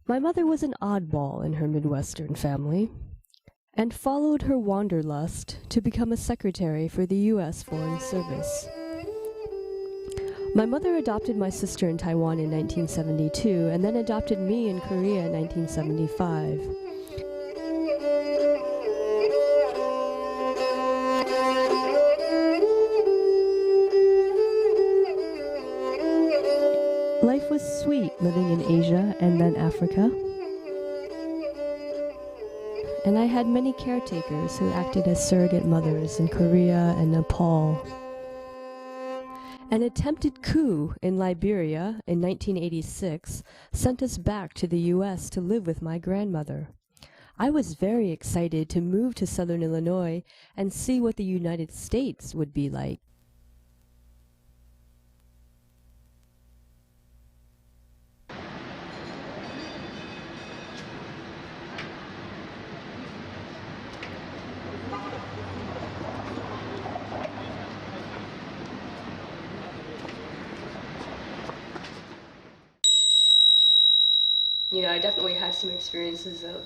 My mother was an oddball in her Midwestern family and followed her wanderlust to become a secretary for the U.S. Foreign Service. My mother adopted my sister in Taiwan in 1972 and then adopted me in Korea in 1975. Life was sweet living in Asia and then Africa. And I had many caretakers who acted as surrogate mothers in Korea and Nepal. An attempted coup in Liberia in 1986 sent us back to the U.S. to live with my grandmother. I was very excited to move to Southern Illinois and see what the United States would be like. You know, I definitely had some experiences of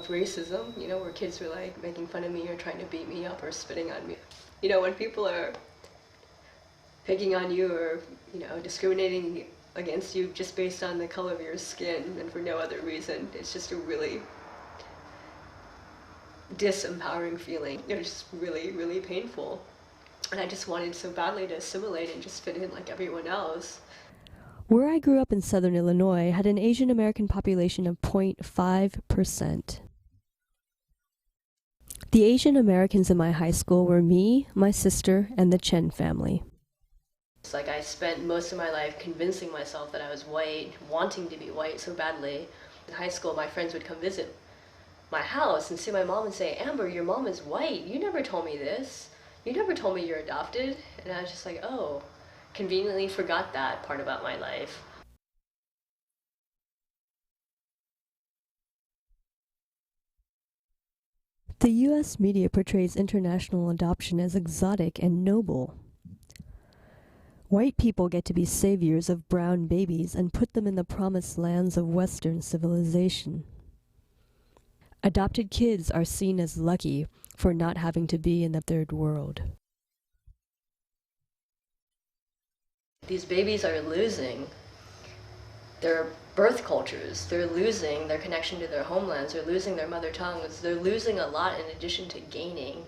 racism, you know, where kids were like making fun of me or trying to beat me up or spitting on me. You know, when people are picking on you or, you know, discriminating against you just based on the color of your skin and for no other reason, it's just a really disempowering feeling. It was just really, really painful. And I just wanted so badly to assimilate and just fit in like everyone else. Where I grew up in Southern Illinois had an Asian American population of 0.5%. The Asian Americans in my high school were me, my sister, and the Chen family. It's like I spent most of my life convincing myself that I was white, wanting to be white so badly. In high school, my friends would come visit my house and see my mom and say, "Amber, your mom is white. You never told me this. You never told me you're adopted." And I was just like, oh, conveniently forgot that part about my life. The U.S. media portrays international adoption as exotic and noble. White people get to be saviors of brown babies and put them in the promised lands of Western civilization. Adopted kids are seen as lucky for not having to be in the third world. These babies are losing their birth cultures. They're losing their connection to their homelands. They're losing their mother tongues. They're losing a lot in addition to gaining.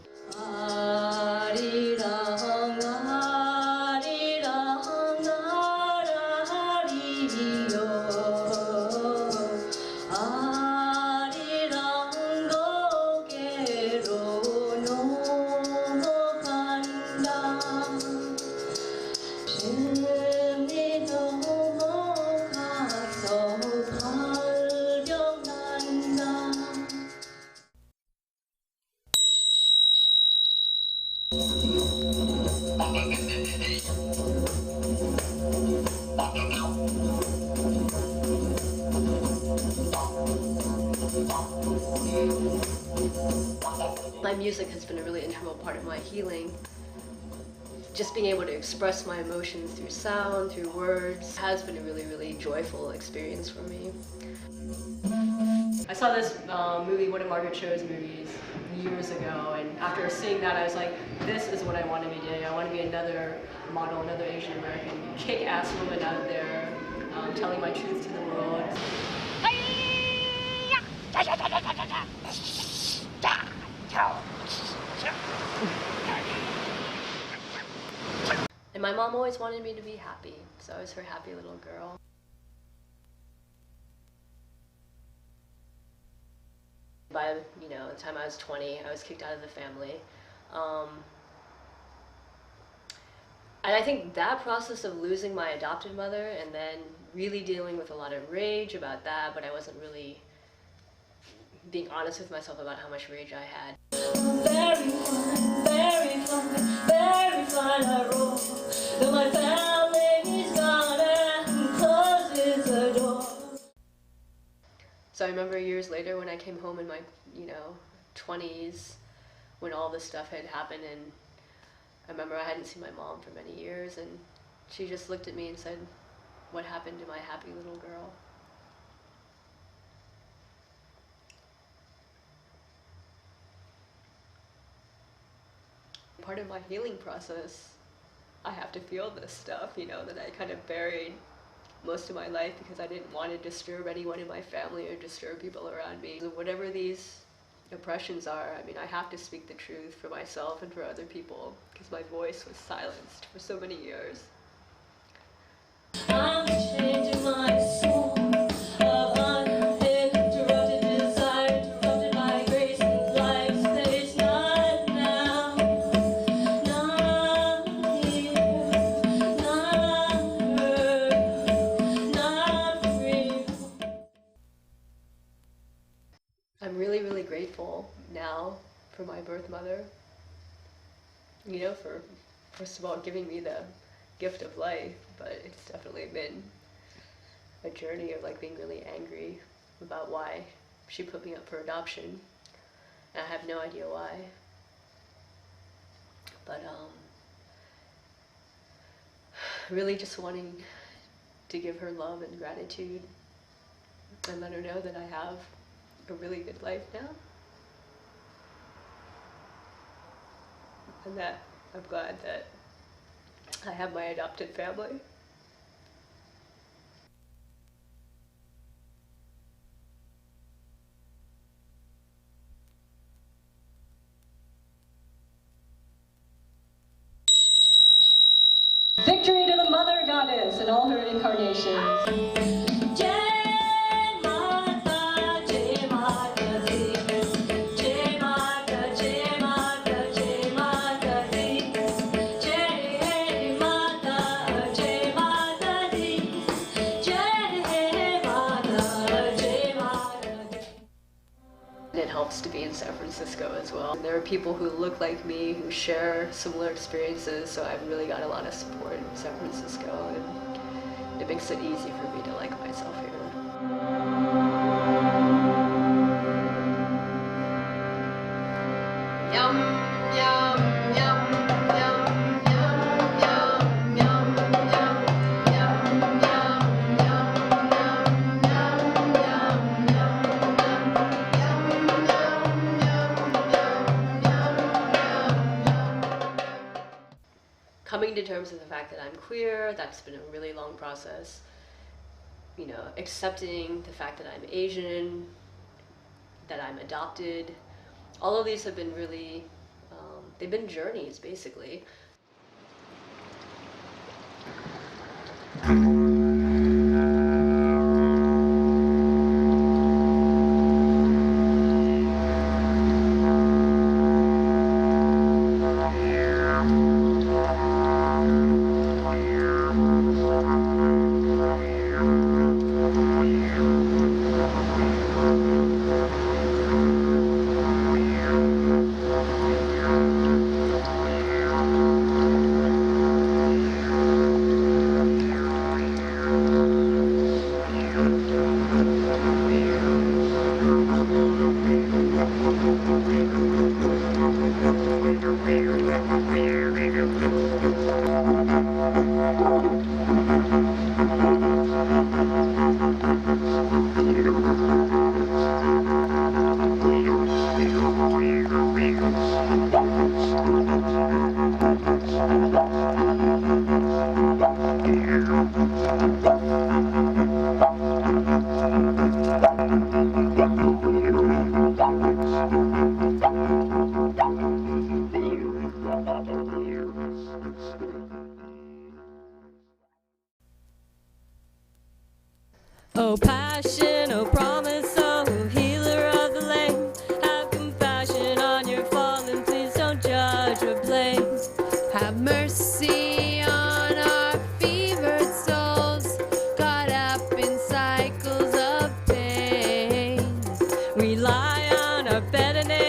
My music has been a really integral part of my healing. Just being able to express my emotions through sound, through words, has been a really, really joyful experience for me. I saw this movie, one of Margaret Cho's movies, years ago, and after seeing that I was like, this is what I want to be doing. I want to be another model, another Asian American kick-ass woman out there, telling my truth to the world. And my mom always wanted me to be happy, so I was her happy little girl. By, you know, the time I was 20, I was kicked out of the family. And I think that process of losing my adopted mother and then really dealing with a lot of rage about that, but I wasn't really being honest with myself about how much rage I had. Very fine, very fine, very fine, I roll. Though my family's gone and closes the door. So I remember years later when I came home in my, you know, 20s, when all this stuff had happened, and I remember I hadn't seen my mom for many years, and she just looked at me and said, "What happened to my happy little girl?" part of my healing process, I have to feel this stuff, you know, that I kind of buried most of my life because I didn't want to disturb anyone in my family or disturb people around me. So whatever these oppressions are, I mean, I have to speak the truth for myself and for other people because my voice was silenced for so many years. I'm changing my soul. I'm really, really grateful now for my birth mother, you know, for first of all giving me the gift of life, but it's definitely been a journey of like being really angry about why she put me up for adoption, and I have no idea why. But really just wanting to give her love and gratitude and let her know that I have a really good life now, and that I'm glad that I have my adopted family. Victory to the Mother Goddess and all her incarnations. It helps to be in San Francisco as well. There are people who look like me, who share similar experiences, so I've really got a lot of support in San Francisco, and it makes it easy for me to like myself here. Yum, yum, yum, yum, yum, yum, yum, yum, yum, yum, coming to terms with the fact that I'm queer, that's been a really long process. You know, accepting the fact that I'm Asian, that I'm adopted, all of these have been really, they've been journeys, basically. Oh passion, oh promise, oh healer of the lame, have compassion on your fallen, please don't judge or blame. Have mercy on our fevered souls, caught up in cycles of pain. Rely on our betterness.